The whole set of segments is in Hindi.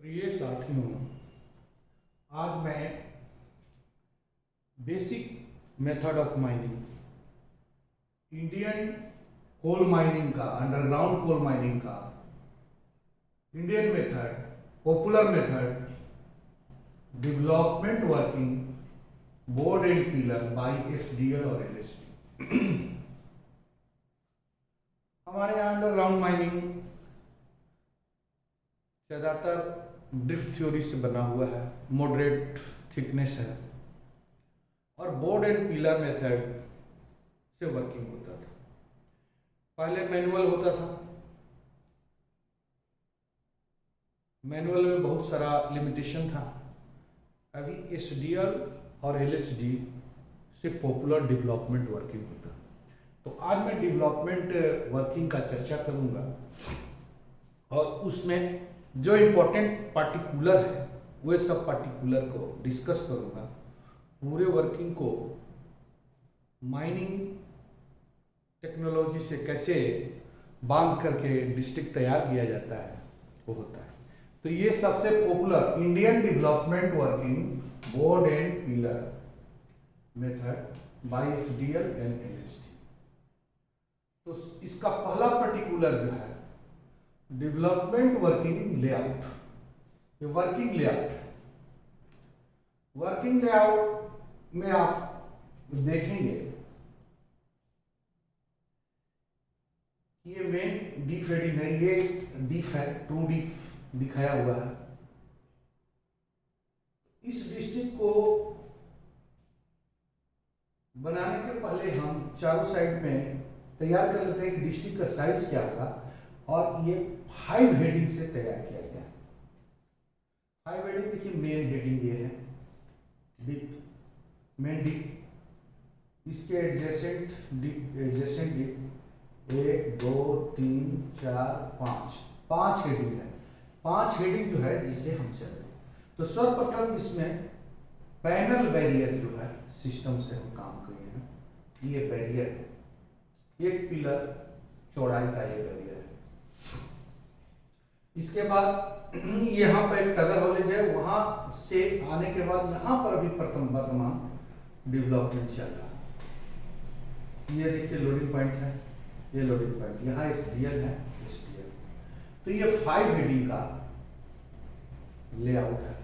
प्रिय साथियों, आज मैं basic method of mining, Indian coal mining का, अंडरग्राउंड कोल माइनिंग का Indian method, popular method, development working board and pillar by SDL और एलएसडी। हमारे यहाँ अंडरग्राउंड माइनिंग ज़्यादातर ड्रिफ्ट थ्योरी से बना हुआ है, मॉडरेट थिकनेस है और बोर्ड एंड पिलर मेथड से वर्किंग होता था। पहले मैनुअल होता था, मैनुअल में बहुत सारा लिमिटेशन था। अभी एसडीएल और एलएचडी से पॉपुलर डेवलपमेंट वर्किंग होता है। तो आज मैं डेवलपमेंट वर्किंग का चर्चा करूंगा और उसमें जो इम्पोर्टेंट पार्टिकुलर है वे सब पार्टिकुलर को डिस्कस करूंगा। पूरे वर्किंग को माइनिंग टेक्नोलॉजी से कैसे बांध करके डिस्ट्रिक्ट तैयार किया जाता है वो होता है। तो ये सबसे popular Indian development working board and pillar method by SDL and LHD. तो इसका पहला पर्टिकुलर जो है डेवलपमेंट वर्किंग लेआउट। ये वर्किंग लेआउट में आप देखेंगे ये मेन डीफ हेडिंग है, ये डीफ है, 2 डीफ दिखाया हुआ है। इस डिस्ट्रिक्ट को बनाने के पहले हम चारों साइड में तैयार कर लेते हैं कि डिस्ट्रिक्ट का साइज क्या होगा, और ये 5 हेडिंग से तैयार किया गया। 5 हेडिंग देखिए, मेन हेडिंग ये है डीप, मेन डीप, इसके एडजेसेंट डीप, 1 2 3 4 5 हेडिंग है। 5 हेडिंग जो है जिसे हम चल रहे हैं। तो सर्वप्रथम इसमें पैनल बैरियर जो है सिस्टम से हम काम करेंगे ना, ये बैरियर है, एक पिलर चौड़ाई का ये बैरियर है। इसके बाद यहाँ पर एक टगर कॉलेज है, वहां से आने के बाद यहाँ पर अभी वर्तमान डेवलपमेंट चल रहा है। ये देखिए लोडिंग पॉइंट है, ये लोडिंग पॉइंट, यहाँ एसडीएल है, एसडीएल। तो ये 5 हेडिंग का लेआउट है।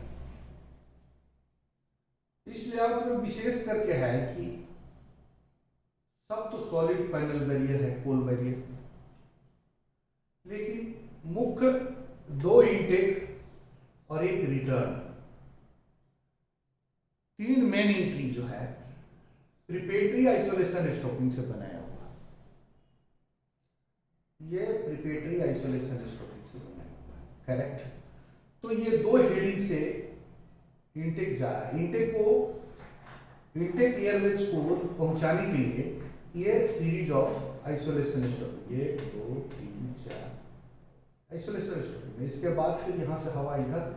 इस लेआउट में विशेष करके है कि सब तो सॉलिड पैनल बैरियर है, कोल बैरियर, लेकिन मुख्य 2 इनटेक और 1 रिटर्न, 3 मेन एंट्री जो है प्रिपेटरी आइसोलेशन स्टॉपिंग से बनाया हुआ। ये प्रिपेटरी आइसोलेशन स्टॉपिंग से बनाया हुआ है, करेक्ट। तो ये 2 हेडिंग से इनटेक जा रहा है। इनटेक एयरवेज को पहुंचाने के लिए ये series of isolation stopping, 1 2 3 4 isolation stopping. इसके बाद फिर यहाँ से हवा इधर,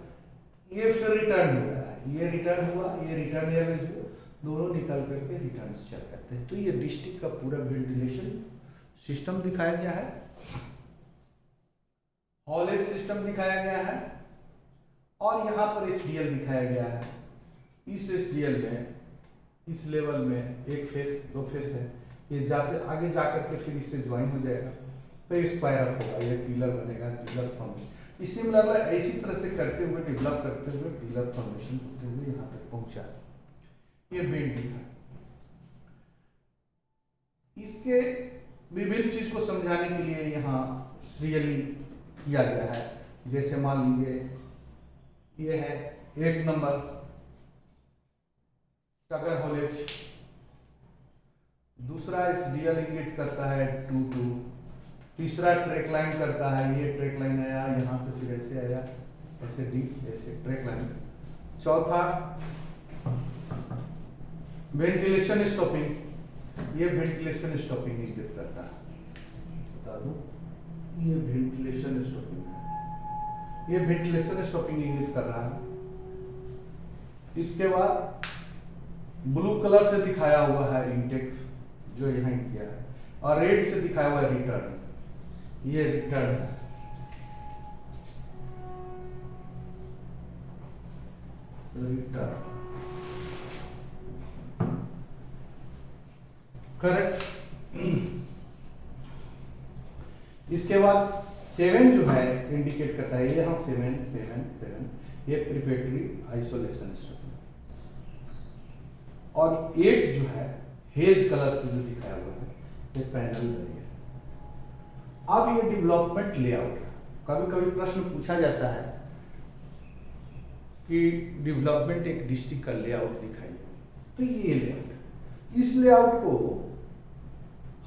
ये फिर रिटर्न हो रहा है, ये रिटर्न हुआ, ये रिटर्न एयरवेज हुआ, दोनों निकल करके रिटर्न चल जाते हैं। तो ये डिस्ट्रिक्ट का पूरा वेंटिलेशन सिस्टम दिखाया गया है, हॉलेज सिस्टम दिखाया गया है, और यहाँ पर एसडीएल दिखाया गया है। इस एसडीएल में इस लेवल में 1 फेस 2 फेस है, ये जाते आगे जाकर के फिर इससे ज्वाइन हो जाएगा, तो स्क्वायर अप होगा, ये पिलर बनेगा, पिलर फॉर्मेशन। इसी मतलब ऐसी तरह से करते हुए डेवलप करते हुए पिलर फॉर्मेशन होते हुए यहाँ तक पहुंचा। ये बेंडिंग है। इसके विभिन्न चीज को समझाने के लिए यहाँ सीरियली किया गया है। जैसे मान लीजिए ये है 1 नंबर टगर हॉलेज, दूसरा एसडीएल इंगित करता है 2 2, तीसरा ट्रैक लाइन करता है, ये ट्रैक लाइन आया यहाँ से, फिर ऐसे आया, ऐसे डी, ऐसे ट्रैक लाइन। चौथा वेंटिलेशन स्टॉपिंग, ये वेंटिलेशन स्टॉपिंग इंगित करता है। बता दूं, ये वेंटिलेशन स्टॉपिंग है, ये वेंटिलेशन स्टॉपिंग इंगित कर रहा है। इसके बाद ब्लू कलर से दिखाया हुआ है इनटेक जो यहाँ किया है, और रेड से दिखाया हुआ है रिटर्न, ये रिटर्न है। Return, correct. इसके बाद 7 जो है इंडिकेट करता है, ये हम 7 ये प्रिपेटरी आइसोलेशन स्टॉपिंग, और 8 जो है हेज कलर से जो दिखाया हुआ है ये पैनल बैरियर। अब ये डेवलपमेंट लेआउट, कभी कभी प्रश्न पूछा जाता है कि डेवलपमेंट एक डिस्ट्रिक्ट का लेआउट दिखाइए, तो ये लेआउट, इस लेआउट को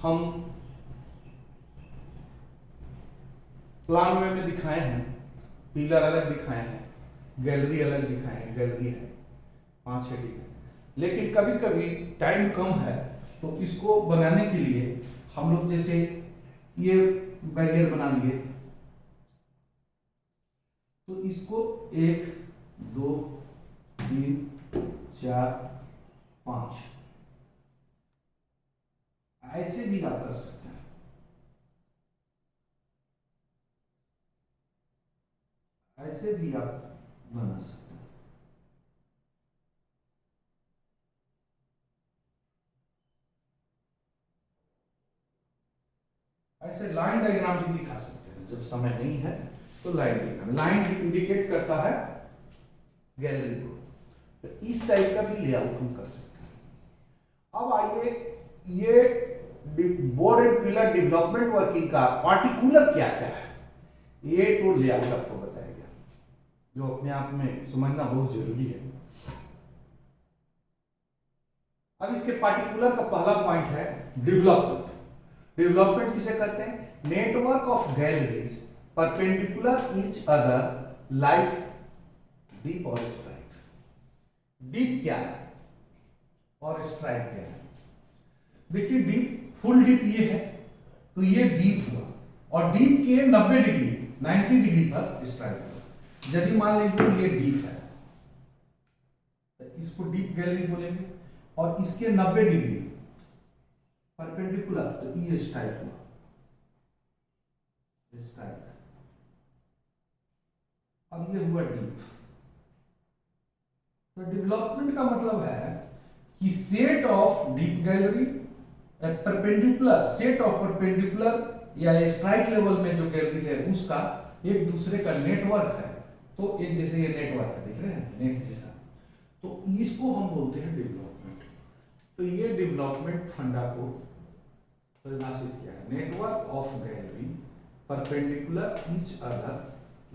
हम प्लान वे में दिखाए हैं, पिलर अलग दिखाए हैं, गैलरी अलग दिखाए हैं, गैलरी है 5 है, लेकिन कभी कभी टाइम कम है तो इसको बनाने के लिए हम लोग जैसे ये बैरियर बना लिए, तो इसको 1 2 3 4 5 ऐसे भी आप कर सकते हैं, ऐसे भी आप बना सकते हैं। ऐसे लाइन डायग्राम भी दिखा सकते हैं, जब समय नहीं है तो लाइन डायग्राम, लाइन इंडिकेट करता है गैलरी को, तो इस टाइप का भी लेआउट हम कर सकते हैं। अब आइए, ये board and pillar development working का पार्टिकुलर क्या क्या है, ये तो लेआउट आपको बताया गया, जो अपने आप में समझना बहुत जरूरी है। अब इसके पार्टिकुलर का पहला पॉइंट है डेवलपमेंट। डेवलपमेंट किसे कहते हैं? Network of galleries perpendicular each other like deep और स्ट्राइक। डीप क्या है और स्ट्राइक क्या है? देखिए, डीप, फुल डीप ये है, तो ये डीप हुआ, और डीप के 90 डिग्री 90 डिग्री पर स्ट्राइक हुआ। यदि मान लीजिए ये डीप है तो इसको डीप गैलरी बोलेंगे, और इसके 90 डिग्री परपेंडिकुलर, तो ये स्ट्राइक हुआ, स्ट्राइक। अब ये हुआ डीप। तो डेवलपमेंट का मतलब है कि set of deep gallery perpendicular, set of perpendicular या स्ट्राइक लेवल में जो गैलरी है उसका एक दूसरे का नेटवर्क है। तो एक जैसे ये नेटवर्क है, देख रहे हैं नेट जैसा, तो इसको हम बोलते हैं डेवलपमेंट। तो ये डेवलपमेंट फंडा को परिभाषित किया है, network of gallery perpendicular each other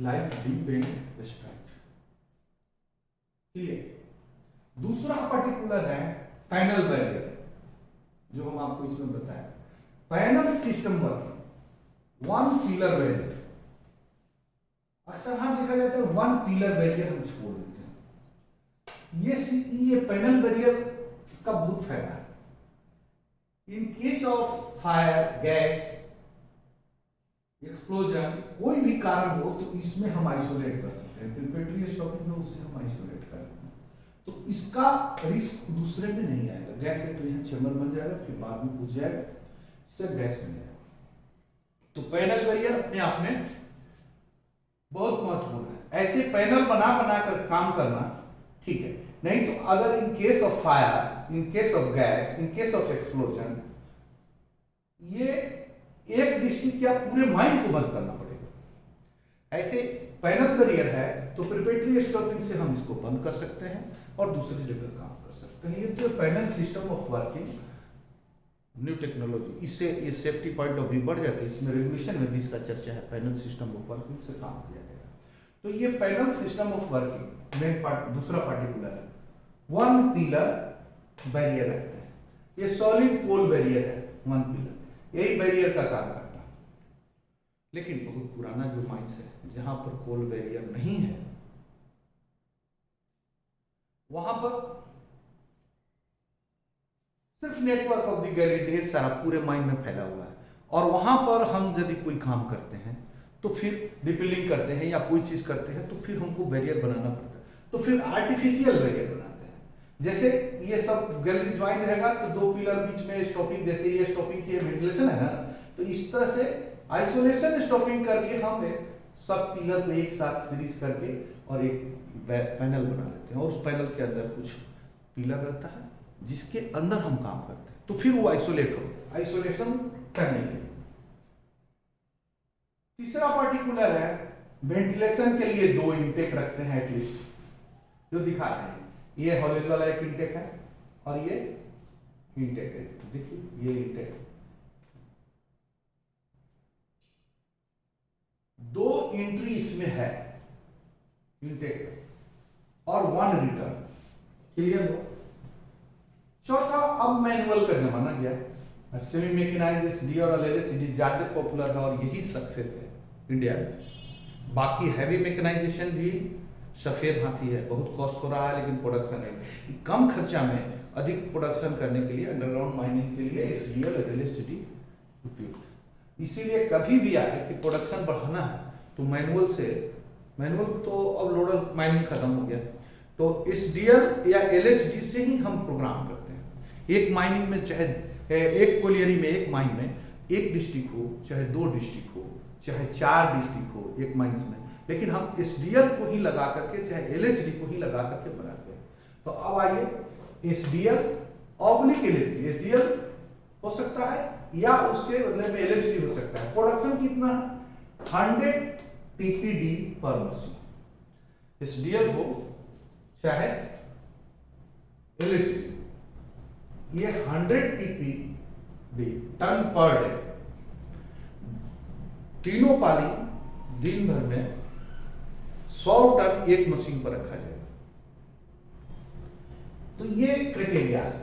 like deep and strike. Clear. दूसरा पर्टिकुलर है पैनल बैरियर, जो हम आपको इसमें बताया, panel system working, one pillar barrier. अक्सर हाँ देखा जाता है वन पिलर बैरियर हम छोड़ देते हैं। ये पैनल बैरियर का बहुत फायदा है। In case of fire, gas, explosion, कोई भी कारण हो तो इसमें हम आइसोलेट कर सकते हैं। प्रिपेटरी स्टॉपिंग में उससे हम आइसोलेट कर देते हैं, तो इसका रिस्क दूसरे में नहीं आएगा। गैस है तो यहाँ चैम्बर बन जाएगा, फिर बाद में पूछ जाएगा, इससे गैस बन जाएगा। तो पैनल बैरियर अपने आप में बहुत महत्वपूर्ण है। ऐसे पैनल बना कर काम करना ठीक है, नहीं तो अगर in case of fire, in case of gas, in case of explosion, ये एक डिस्ट्रिक्ट या पूरे माइन को बंद करना पड़ेगा। ऐसे पैनल बैरियर है तो प्रिपेटरी स्टॉपिंग से हम इसको बंद कर सकते हैं और दूसरी जगह काम कर सकते हैं। ये तो panel system of working, new technology, इससे ये सेफ्टी पॉइंट ऑफ व्यू बढ़ जाती है। इसमें रेगुलेशन में भी इसका चर्चा है, पैनल सिस्टम ऑफ वर्किंग से काम किया जाएगा। तो ये panel system of working main part, दूसरा पार्टिकुलर है, वन पिलर बैरियर रहते हैं। ये सॉलिड कोल बैरियर है, वन पिलर, यही बैरियर का काम करता है। लेकिन बहुत पुराना जो माइंस है, जहां पर कोल बैरियर नहीं है, वहां पर सिर्फ नेटवर्क ऑफ द गैलरी ढेर सारा पूरे माइन में फैला हुआ है, और वहां पर हम यदि कोई काम करते हैं तो फिर डिपिलिंग करते हैं या कोई चीज करते हैं तो फिर हमको बैरियर बनाना पड़ता है। तो फिर आर्टिफिशियल बैरियर बनाते हैं। जैसे ये सब गैलरी ज्वाइन रहेगा तो दो पिलर बीच में स्टॉपिंग, जैसे ये स्टॉपिंग की वेंटिलेशन है ना, तो इस तरह से आइसोलेशन स्टॉपिंग करके हम सब पिलर को एक साथ सीरीज करके और एक पैनल बना लेते हैं, और उस पैनल के अंदर कुछ पिलर रहता है जिसके अंदर हम काम करते हैं, तो फिर वो आइसोलेट हो, आइसोलेशन करने के लिए। तीसरा पर्टिकुलर है वेंटिलेशन के लिए 2 इंटेक रखते हैं एटलीस्ट, जो दिखा रहे हैं। ये हॉलेज वाला एक इंटेक है और ये इंटेक है, देखिए ये इंटेक, 2 एंट्री इसमें है इंटेक और 1 रिटर्न। क्लियर हो? चौथा, अब मैनुअल का जमाना गया। अब सेमी मैकेनाइज्ड एसडी और एलएचडी ज्यादा पॉपुलर है और यही सक्सेस है इंडिया में। बाकी हैवी मैकेनाइजेशन भी सफेद हाथी है, बहुत कॉस्ट हो रहा है लेकिन प्रोडक्शन है कम खर्चा में अधिक प्रोडक्शन करने के लिए अंडरग्राउंड माइनिंग के लिए एसडीएल और एलएचडी उपयुक्त। इसीलिए कभी भी आए कि प्रोडक्शन बढ़ाना है तो मैनुअल तो अब लोडर माइनिंग खत्म हो गया, तो एसडीएल या एलएचडी से ही हम प्रोग्राम करते हैं। एक माइनिंग में चाहे एक कोलियरी में, एक माइन में एक डिस्ट्रिक्ट हो, चाहे 2 डिस्ट्रिक्ट हो, चाहे 4 डिस्ट्रिक्ट हो एक माइंस में, लेकिन हम एसडीएल को ही लगा करके चाहे एलएचडी को ही लगा करके बनाते हैं। तो अब आइए एसडीएल ऑब्लिक एलएचडी, एसडीएल हो सकता है या उसके बदले में एलएचडी हो सकता है। प्रोडक्शन कितना? 100 टीपीडी पर मशीन, एसडीएल हो चाहे एलएचडी, ये 100 टीपीडी टन पर डे, तीनों पाली दिन भर में 100 टन एक मशीन पर रखा जाएगा। तो ये क्राइटेरिया है।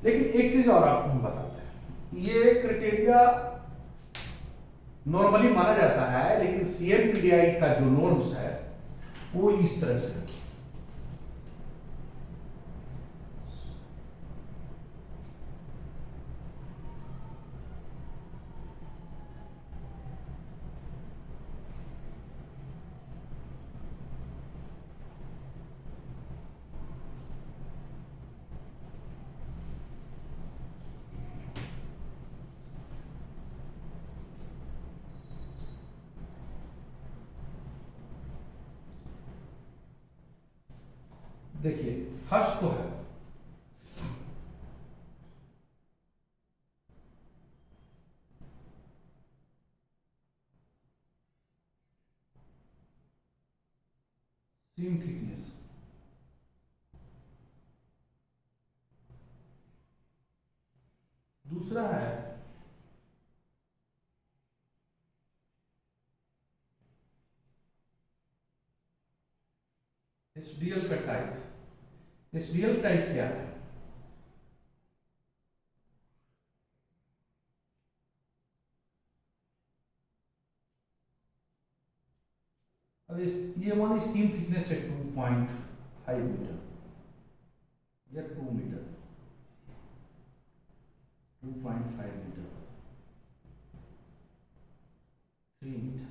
लेकिन एक चीज और आपको हम बताते हैं, ये क्राइटेरिया नॉर्मली माना जाता है, लेकिन सीएमपीडीआई का जो नॉर्म्स है वो इस तरह से है। देखिए फर्स्ट तो है सीम थिकनेस, दूसरा है एसडीएल का टाइप। एसडीएल टाइप क्या है? अब ये मानी सीम थिकनेस है 2.5 मीटर या 2 मीटर, 2.5 मीटर, 3 मीटर।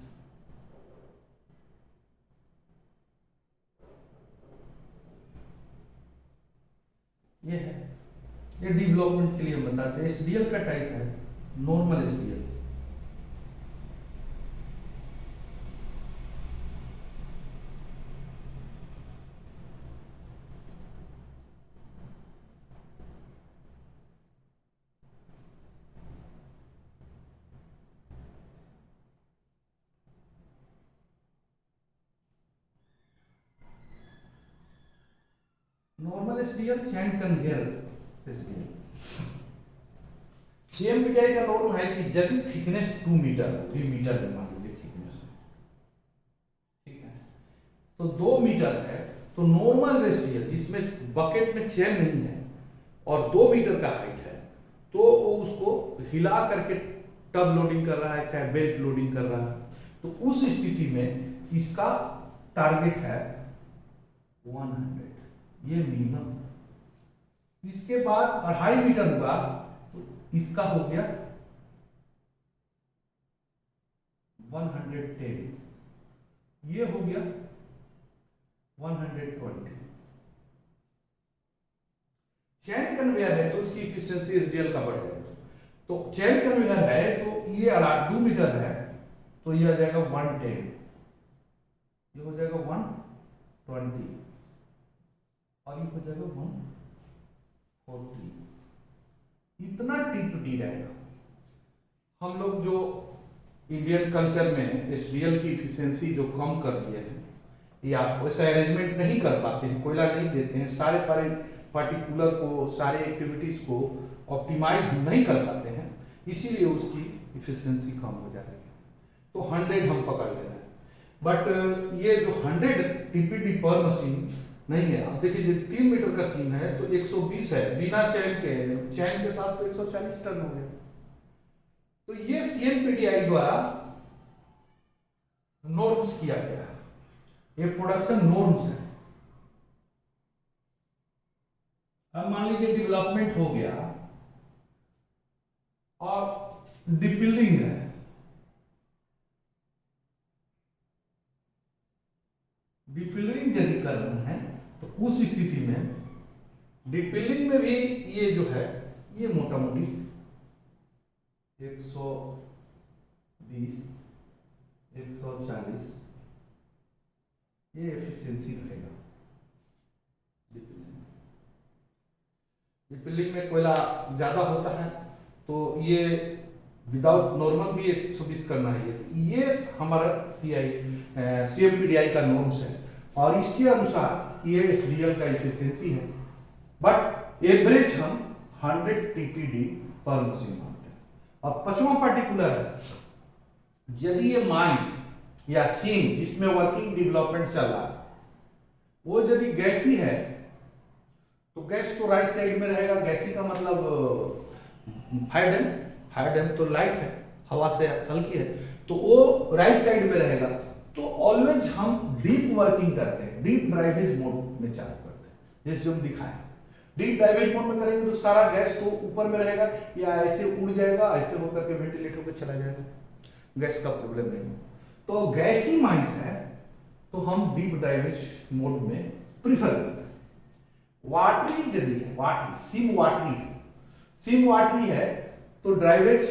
ये है, ये डेवलपमेंट के लिए हम बताते हैं। एसडीएल का टाइप है नॉर्मल एसडीएल, नॉर्मल एसडीएल चैन कन्वेयर एसडीएल। सीएमपीडीआई का नॉर्म है कि यदि थिकनेस 2 मीटर, 3 मीटर में मान लीजिए थिकनेस, ठीक है, तो 2 मीटर है तो नॉर्मल एसडीएल जिसमें बकेट में चैन नहीं है और 2 मीटर का हाइट है, तो उसको हिला करके टब लोडिंग कर रहा है चाहे बेल्ट लोडिंग कर रहा है, तो उस स्थिति में इसका टारगेट है 100, ये मिनिमम। इसके बाद 2.5 मीटर हुआ तो इसका हो गया 110, ये हो गया 120। चैन कन्वेयर है तो उसकी एफिशिएंसी एसडीएल का बढ़ेगा। तो चैन कन्वेयर है तो ये 2 मीटर है तो ये आ जाएगा 110, ये हो जाएगा 120 और ये हो जाएगा 140। इतना टिप डी रहेगा। हम लोग जो इंडियन कल्चर में एसडीएल की इफिशियंसी जो कम कर दिए हैं या वैसा अरेंजमेंट नहीं कर पाते हैं, कोयला नहीं देते हैं, सारे पार्टिकुलर को, सारे एक्टिविटीज को ऑप्टिमाइज नहीं कर पाते हैं, इसीलिए उसकी इफिशियंसी कम हो जाएगी। तो 100 हम पकड़ ले रहे हैं, बट ये जो 100 टीपीडी पर मशीन नहीं है। अब देखिए जो 3 मीटर का सीम है तो 120 है, बिना चैन के, चैन के साथ तो 140 टन हो गया। तो ये सीएमपीडीआई द्वारा नॉर्म्स किया गया है, ये प्रोडक्शन नॉर्म्स है। अब मान लीजिए डेवलपमेंट हो गया और डिपिलिंग है, डिपिलिंग यदि कर रहे हैं तो उस स्थिति में डिपिलिंग में भी ये जो है ये मोटा मोटी 120 140 ये एफिशिएंसी रहेगा। डिपिलिंग में कोयला ज्यादा होता है तो ये विदाउट नॉर्मल भी 120 करना है। तो ये हमारा सीएमपीडीआई का नॉर्म्स है और इसके अनुसार ये एसडीएल का एफिशिएंसी है, बट एवरेज हम 100 टीपीडी पर मशीन मानते हैं। अब 5वां पार्टिकुलर है, यदि ये माइन या सीम जिसमें वर्किंग डेवलपमेंट चल रहा है वो यदि गैसी है तो गैस तो राइट साइड में रहेगा। गैसी का मतलब फायर डैम तो लाइट है, हवा से हल्की है, तो वो राइट साइड में रहेगा। तो ऑलवेज हम डीप वर्किंग करते हैं, डीप ड्राइवेज मोड में चालू करते हैं, जैसे जो हम दिखाएं। डीप ड्राइवेज मोड में करेंगे तो सारा गैस तो ऊपर में रहेगा या ऐसे उड़ जाएगा, ऐसे होकर के वेंटिलेटर पे चला जाएगा, गैस का प्रॉब्लम नहीं। तो गैसी माइंस है तो हम डीप ड्राइवेज मोड में प्रीफर करते हैं। वाटरी यदि है, सीम वाटरी है तो ड्राइवेज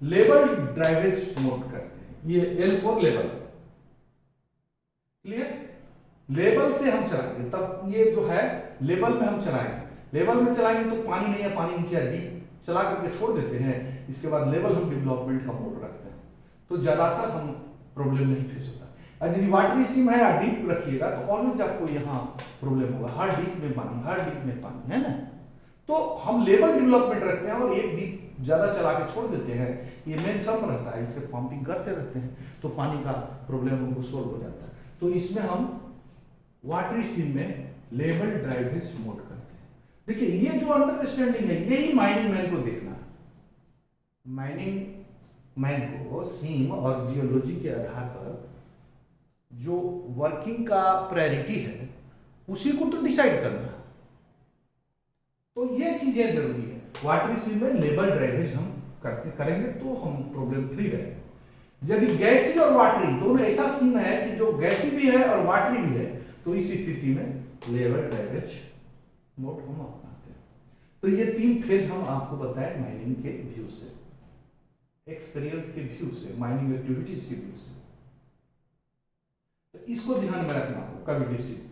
लेवल ड्राइवेज मोड करते हैं। ये L4 लेवल क्लियर, लेवल से हम चलाएंगे, तब ये जो है लेवल में हम चलाएंगे। लेवल में चलाएंगे तो पानी नहीं है, पानी नीचे डीप चला करके छोड़ देते हैं, इसके बाद लेवल हम डेवलपमेंट का मोड रखते हैं, तो ज्यादातर हम प्रॉब्लम नहीं फेस होता। यदि वाटरी स्टीम है या डीप रखिएगा तो ऑलवेज आपको यहाँ प्रॉब्लम होगा, हर डीप में पानी है ना। तो हम लेवल डेवलपमेंट रखते हैं और एक डीप ज्यादा चला के छोड़ देते हैं, ये मेन सम रहता है, इसे पंपिंग करते रहते हैं तो पानी का प्रॉब्लम हमको सोल्व हो जाता है। तो इसमें हम वाटरी सीम में लेवल ड्राइवेज मोड करते हैं। देखिए ये जो अंडरस्टैंडिंग है यही माइनिंग मैन को देखना है। माइनिंग मैन को सीम और जियोलॉजी के आधार पर जो वर्किंग का प्रायोरिटी है उसी को तो डिसाइड करना है। तो ये चीजें जरूरी है। वाटरी सीम में लेवल ड्राइवेज हम करेंगे तो हम प्रॉब्लम फ्री रहेंगे। यदि गैसी और वाटरी दोनों ऐसा सीम है कि जो गैसी भी है और वाटरी भी है तो इस स्थिति में लेवल ड्राइवेज मोड हम अपनाते हैं। तो ये 3 फेज हम आपको बताएं माइनिंग के व्यू से, एक्सपीरियंस के व्यू से, माइनिंग एक्टिविटीज के व्यू से। तो इसको ध्यान में रखना होगा कभी डिस्ट्रिक्ट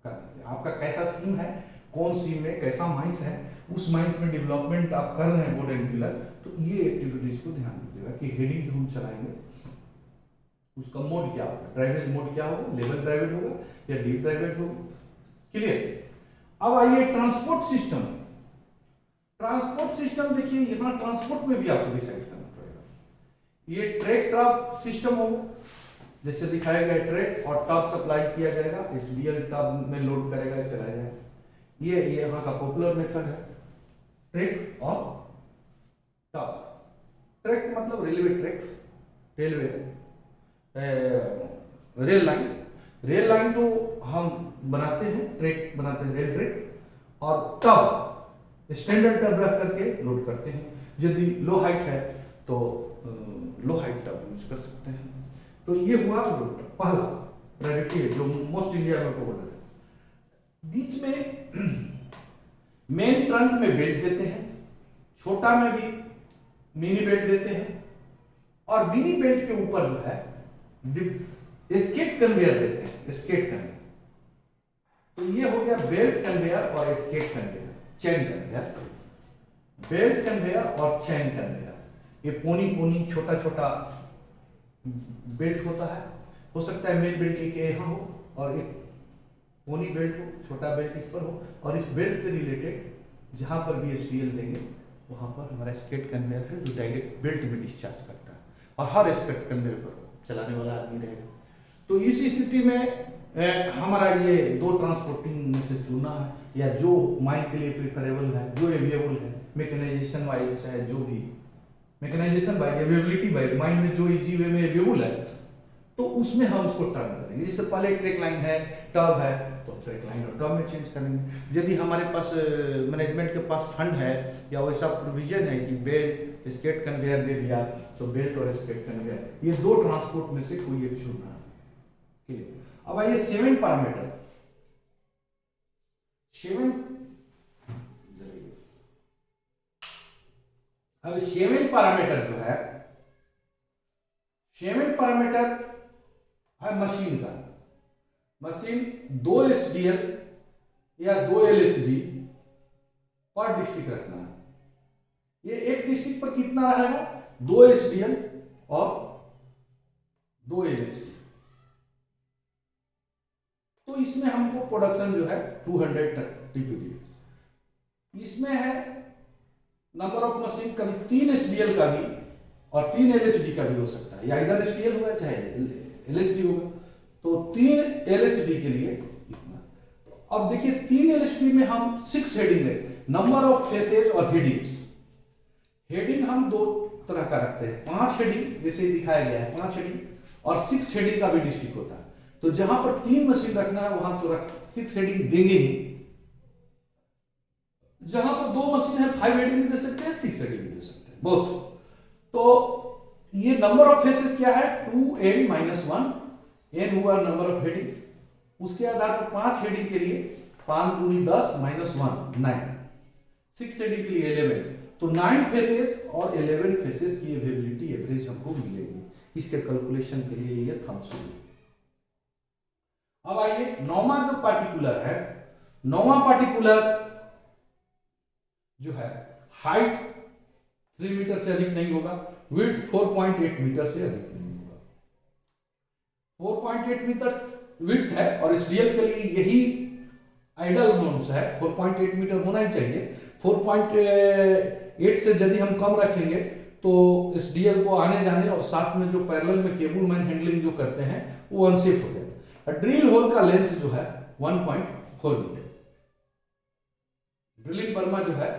करने से। आपका कैसा सीम है, कौन सीम में कैसा माइंस है, उस माइंस में डेवलपमेंट आप कर रहे हैं बोर्ड एंड पिलर, तो ये एक्टिविटीज को ध्यान दीजिएगा कि हेडिंग जो हम चलाएंगे उसका मोड क्या होगा, ड्राइवेज मोड क्या होगा, लेवल ड्राइवेज होगा या डीप ड्राइवेज होगा। क्लियर। अब आइए ट्रांसपोर्ट सिस्टम। ट्रांसपोर्ट सिस्टम देखिए यहाँ ट्रांसपोर्ट में भी आपको डिसाइड करना पड़ेगा। ये ट्रैक ट्राफ सिस्टम होगा, जैसे दिखाया गया ट्रैक और टब सप्लाई किया जाएगा, एसडीएल टब में लोड करेगा, चलाया जाएगा। ये यहाँ का पॉपुलर मेथड है, ट्रैक और टब। ट्रैक मतलब railway track, railway rail line तो हम बनाते हैं, ट्रैक बनाते हैं, रेल ट्रैक। और टब स्टैंडर्ड टब रख करके लोड करते हैं। यदि लो हाइट है तो लो हाइट टब यूज कर सकते हैं। तो ये हुआ पहला प्रायोरिटी है जो मोस्ट इंडिया में को बोला है। बीच में मेन ट्रंक में बेल्ट देते हैं, छोटा में भी मिनी बेल्ट देते हैं और मिनी बेल्ट के ऊपर जो है स्केट कन्वेयर देते हैं, स्केट कन्वेयर। तो ये हो गया बेल्ट कन्वेयर और skate conveyor, chain conveyor, belt conveyor और चेन कन्वेयर। ये पोनी पोनी छोटा छोटा बेल्ट होता है, हो सकता है मेन बेल्ट एक यहाँ हो और एक पोनी बेल्ट हो, छोटा बेल्ट इस पर हो, और इस बेल्ट से रिलेटेड जहां पर भी STL देंगे वहां पर हमारा स्केट कन्वेयर है जो डायरेक्ट बेल्ट में डिस्चार्ज करता है और हर स्केट कन्वेयर पर चलाने वाला आदमी रहेगा। तो इस स्थिति में हमारा ये दो ट्रांसपोर्टिंग में से चुना है, या जो माइन के लिए प्रिफरेबल है, जो एवेलेबल है, मैकेनाइजेशन वाइज है, जो भी mechanisation by availability by mine में जो इजी वे में अवेलेबल है, तो उसमें हम उसको टर्न करेंगे। जैसे पहले ट्रैक लाइन है, टर्ब है, तो ट्रैक लाइन और टर्ब में चेंज करेंगे। यदि हमारे पास मैनेजमेंट के पास फंड है या वैसा प्रोविजन है कि बेल्ट स्केट कन्वेयर दे दिया, तो बेल्ट और स्केट कन्वेयर, ये दो ट्रांसपोर्ट में से कोई एक चुनना है। अब आइए 7 पैरामीटर। 7 पैरामीटर जो है, 7 पैरामीटर है मशीन का। मशीन 2 SDL या 2 LHD पर डिस्ट्रिक्ट रखना है। ये एक डिस्ट्रिक्ट पर कितना रहेगा? 2 SDL और 2 LHD। तो इसमें हमको प्रोडक्शन जो है 200 TPD। इसमें है नंबर ऑफ मशीन, कभी 3 SDL का भी और 3 LHD का भी हो सकता है, या इधर SDL होगा चाहे LHD होगा। तो 3 LHD के लिए इतना। तो अब देखिए 3 LHD में हम 6 हेडिंग है, नंबर ऑफ फेसेज और हेडिंग्स। हेडिंग हम दो तरह का रखते हैं, 5 हेडिंग जैसे दिखाया गया है, 5 हेडिंग, और 6 हेडिंग का भी डिस्ट्रिक्ट होता है। तो जहां पर 3 मशीन रखना है वहां तो 6 हेडिंग देंगे ही। जहां पर 2 मशीन है 5 हेडिंग दे सकते हैं, 6 हेडिंग दे सकते हैं, बोथ। तो ये नंबर ऑफ फेसेस क्या है? 2n-1, n हुआ नंबर ऑफ हेडिंग्स, उसके आधार पर 5 हेडिंग के लिए 5 दूनी 10 -1 9, 6 हेडिंग के लिए 11। तो 9 फेसेस और 11 फेसेस की अवेलेबिलिटी एवरेज हमको मिलेगी। इसके कैलकुलेशन के लिए ये थम्स अप। अब आइए 9वां जो पार्टिकुलर है, 9वां पार्टिकुलर जो है, हाइट 3 मीटर से अधिक नहीं होगा, विड्थ 4.8 मीटर से अधिक नहीं होगा। 4.8 मीटर विड्थ है और SDL के लिए यही आइडल नॉर्म्स है, 4.8 मीटर होना ही चाहिए। 4.8 से यदि हम कम रखेंगे तो SDL को आने जाने और साथ में जो पैरेलल में केबल मैन हैंडलिंग जो करते हैं वो अनसेफ हो जाएगा। ड्रिल होल का लेंथ जो है 1.4 मीटर, ड्रिलिंग बर्मा जो है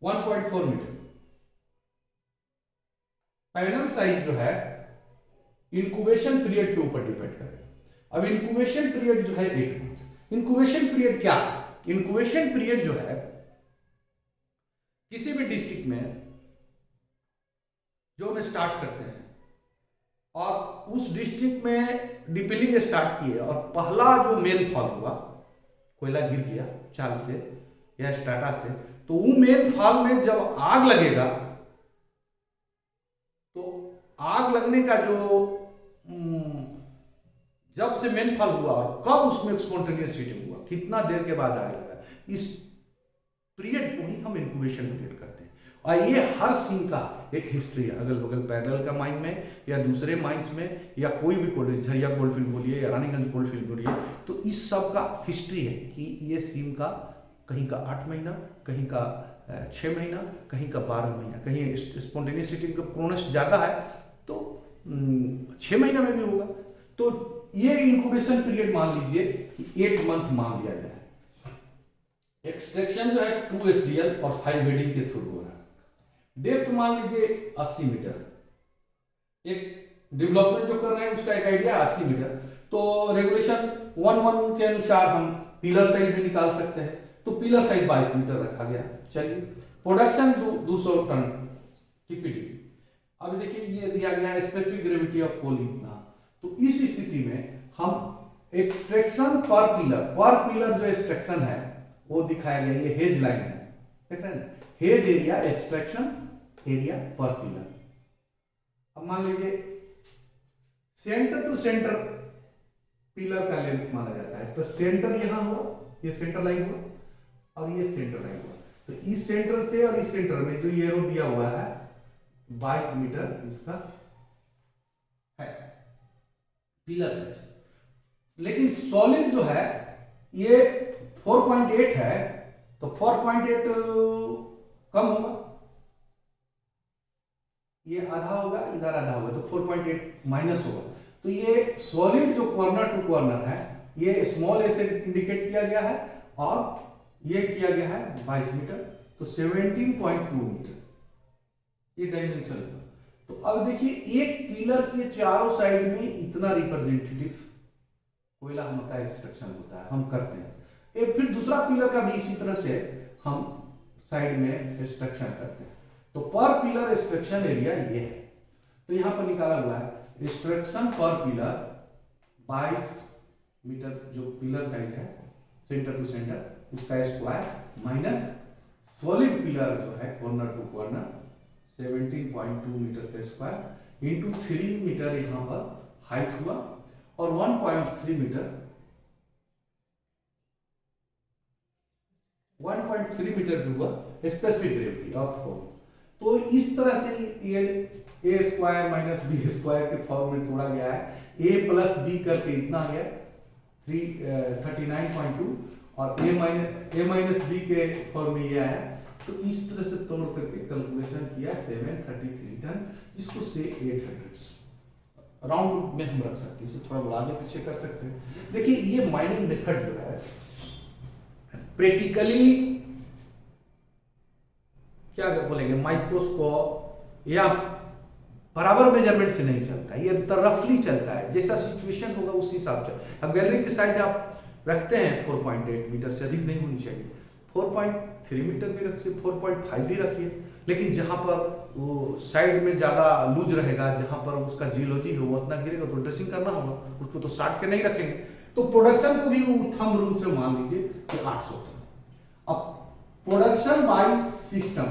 1.4 मीटर। पैनल साइज जो है इंक्यूबेशन पीरियड के ऊपर डिपेंड करेगा। अब इंक्यूबेशन पीरियड जो है 1 मंथ। इंक्यूबेशन पीरियड क्या है? इंक्यूबेशन पीरियड जो है किसी भी डिस्ट्रिक्ट में जो हम स्टार्ट करते हैं और उस डिस्ट्रिक्ट में डिपिलिंग स्टार्ट किए और पहला जो मेन फॉल हुआ, कोयला गिर गया चाल से या स्टार्टा से, तो वो मेन फॉल में जब आग लगेगा तो आग लगने का जो जब से मेन फॉल हुआ और कब उसमें स्पॉन्टेनियस हीटिंग हुआ, कितना देर के बाद आग लगा, इस पीरियड को ही हम इंक्यूबेशन पीरियड करते हैं। और ये हर सीन का एक हिस्ट्री है, अगल बगल पैरेलल का माइन में या दूसरे माइंस में या कोई भी कोल्ड, झरिया गोल्ड फील्ड बोलिए या रानीगंज गोल्ड फील्ड बोलिए, तो इस सब का हिस्ट्री है कि ये सीन का कहीं का 8 महीना, कहीं का 6 महीना, कहीं का 12 महीना, कहीं स्पॉन्टेनियस हीटिंग का प्रोनेस ज़्यादा है तो 6 महीना में भी होगा। तो ये इंक्यूबेशन पीरियड मान लीजिए कि 8 मंथ मान लिया गया है। एक्सट्रैक्शन जो है 2 SDL और 5 हेडिंग के थ्रू हो रहा है। डेप्थ मान लीजिए 80 मीटर, एक डेवलपमेंट जो कर रहे हैं उसका एक आइडिया 80 मीटर। तो रेगुलेशन 1 के अनुसार हम पिलर साइज भी निकाल सकते हैं, तो पिलर साइज 22 मीटर रखा गया। चलिए, प्रोडक्शन 200 टन TPD। अब देखिए ये दिया गया है स्पेसिफिक ग्रेविटी ऑफ कोल इतना। तो इस स्थिति में हम एक्सट्रैक्शन पर पिलर जो एक्सट्रैक्शन है वो दिखाया गया, ये हेज लाइन है, देख रहे हैं, हेज एरिया एक्सट्रैक्शन एरिया पर पिलर। अब मान लीजिए सेंटर टू सेंटर पिलर का लेंथ माना जाता है। तो सेंटर यहां हुआ, ये सेंटर लाइन हुआ और ये सेंटर लाइन हुआ। तो इस सेंटर से और इस सेंटर में जो ये एरो दिया हुआ है 22 मीटर इसका है पिलर साइज। लेकिन सॉलिड जो है ये 4.8 है, तो 4.8 कम होगा, ये आधा होगा, इधर आधा होगा, तो 4.8 माइनस होगा। तो ये सॉलिड जो कॉर्नर टू कॉर्नर है ये स्मॉल ए से इंडिकेट किया गया है और ये किया गया है 22 मीटर, तो 17.2 मीटर ये डायमेंशन। तो अब देखिए एक पिलर के चारों साइड में इतना रिप्रेजेंटेटिव कोयला हम का एक्सट्रैक्शन होता है, हम करते हैं। एक फिर दूसरा पिलर का भी इसी तरह से हम साइड में एक्सट्रैक्शन करते हैं। तो पर पिलर एक्सट्रैक्शन एरिया ये है। तो यहां पर निकाला हुआ है एक्सट्रैक्शन पर पिलर 22 मीटर जो पिलर साइज है सेंटर टू सेंटर उसका स्क्वायर माइनस सॉलिड पिलर जो है कॉर्नर टू कॉर्नर 17.2 मीटर का स्क्वायर इंटू 3 मीटर यहां पर हाइट हुआ और 1.3 मीटर 1.3 मीटर जो हुआ स्पेसिफिक ग्रेविटी ऑफ होल। तो इस तरह से ये ए स्क्वायर माइनस बी स्क्वायर के फॉर्म में तोड़ा गया है। ए प्लस बी करके इतना आ गया 39.2 और ए माइनस बी के फॉर्म में ये आया। तो इस तरह से तोड़ करके कैलकुलेशन किया 733 टन, जिसको से 800 राउंड में हम रख सकते हैं, इसे थोड़ा बढ़ा के पीछे कर सकते हैं। देखिए ये माइनिंग मेथड जो है प्रैक्टिकली क्या बोलेंगे माइक्रोस्कोप या बराबर मेजरमेंट से नहीं चलता, ये रफली चलता है, जैसा सिचुएशन होगा उस हिसाब से। अब गैलरी की साइज आप रखते हैं 4.8 मीटर से अधिक नहीं होनी चाहिए, 4.3 मीटर भी रखिए, 4.5 भी रखिए, लेकिन जहां पर वो साइड में ज्यादा लूज रहेगा, जहां पर उसका जियोलॉजी हो वो उतना गिरेगा तो ड्रेसिंग करना होगा, उसको तो साट के नहीं रखेंगे। तो प्रोडक्शन को भी थंब रूल से मान लीजिए कि 800 टन। अब production by system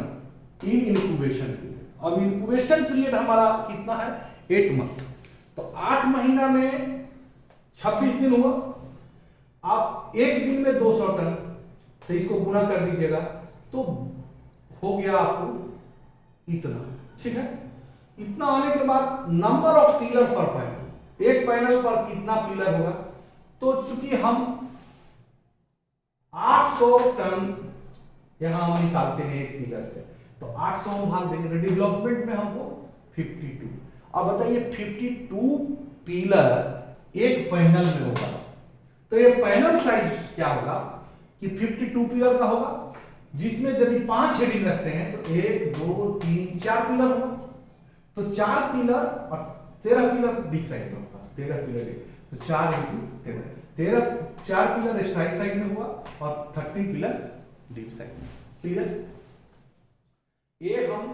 in incubation period, अब इंक्यूबेशन पीरियड हमारा कितना है 8 मंथ, तो 8 महीना में 26 दिन हुआ। आप एक दिन में 200 टन, तो इसको गुना कर दीजिएगा तो हो गया आपको इतना, ठीक है। इतना आने के बाद नंबर ऑफ पिलर पर पैनल, एक पैनल पर कितना पिलर होगा, तो चूंकि हम 800 टन यहां हम निकालते हैं एक पिलर से, तो 800 हम भाग देंगे, डेवलपमेंट में हमको 52। अब बताइए 52 पिलर एक पैनल में होगा, तो ये पैनल साइज क्या होगा कि 52 पिलर का होगा, जिसमें यदि 5 हेडिंग रखते हैं तो 1 2 3 4 पिलर होगा, तो 4 पिलर और 13 पिलर डीप साइड में होगा, 13 पिलर, तो 4 × 13 4 पिलर स्ट्राइक साइड में हुआ और 13 पिलर डीप साइड में। क्लियर? ये हम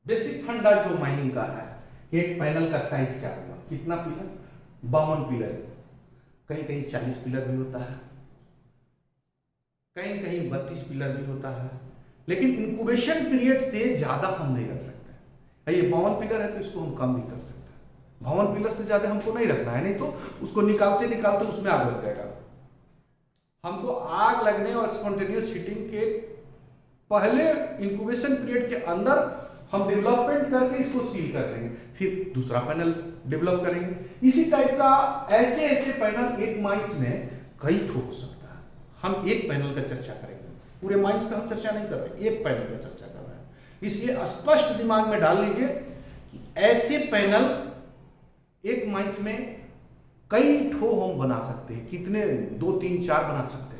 बेसिक फंडा जो माइनिंग का है, एक पैनल का साइज क्या होगा, कितना पिलर, 52 पिलर, कहीं कहीं 40 पिलर भी होता है, कहीं कहीं 32 पिलर भी होता है, लेकिन इंक्यूबेशन पीरियड से ज्यादा हम नहीं रख सकते। ये 52 पिलर है तो इसको हम कम भी कर सकते हैं, 52 पिलर से ज्यादा हमको नहीं रखना है, नहीं तो उसको निकालते निकालते उसमें आग लग जाएगा। हमको आग लगने और स्पॉन्टेनियस हीटिंग के पहले इंक्यूबेशन पीरियड के अंदर हम डेवलपमेंट करके इसको सील कर देंगे, फिर दूसरा पैनल डेवलप करेंगे। इसी टाइप का ऐसे ऐसे पैनल एक माइंस में कई ठो हो सकता है। हम एक पैनल का चर्चा करेंगे, पूरे माइंस का हम चर्चा नहीं कर रहे, एक पैनल का चर्चा कर रहे हैं। इसलिए स्पष्ट दिमाग में डाल लीजिए कि ऐसे पैनल एक माइंस में कई ठो हम बना सकते हैं, कितने 2 3 4 बना सकते हैं,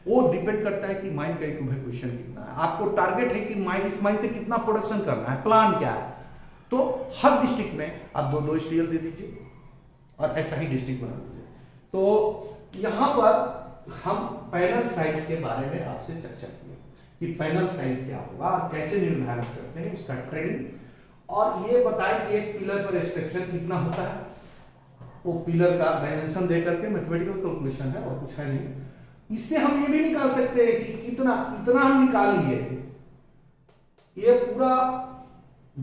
वो डिपेंड करता है कि माइन का इक्विवेशन कितना है। आपको टारगेट है कि माइन इस माइन से कितना प्रोडक्शन करना है, प्लान क्या है, तो हर डिस्ट्रिक्ट में आप 2-2 स्टील दे दीजिए और ऐसा ही डिस्ट्रिक्ट बना दीजिए। तो यहां पर हम पैनल साइज के बारे में आपसे चर्चा की कि पैनल साइज क्या होगा, कैसे निर्धारित करते हैं, उसका ट्रेनिंग, और ये बताएं कि एक पिलर पर एक्सट्रैक्शन कितना होता है, वो पिलर का डायमेंशन दे करके मैथमेटिकल कैलकुलेशन है और कुछ है नहीं। इससे हम ये भी निकाल सकते हैं कि कितना, इतना हम निकाल लिए, ये पूरा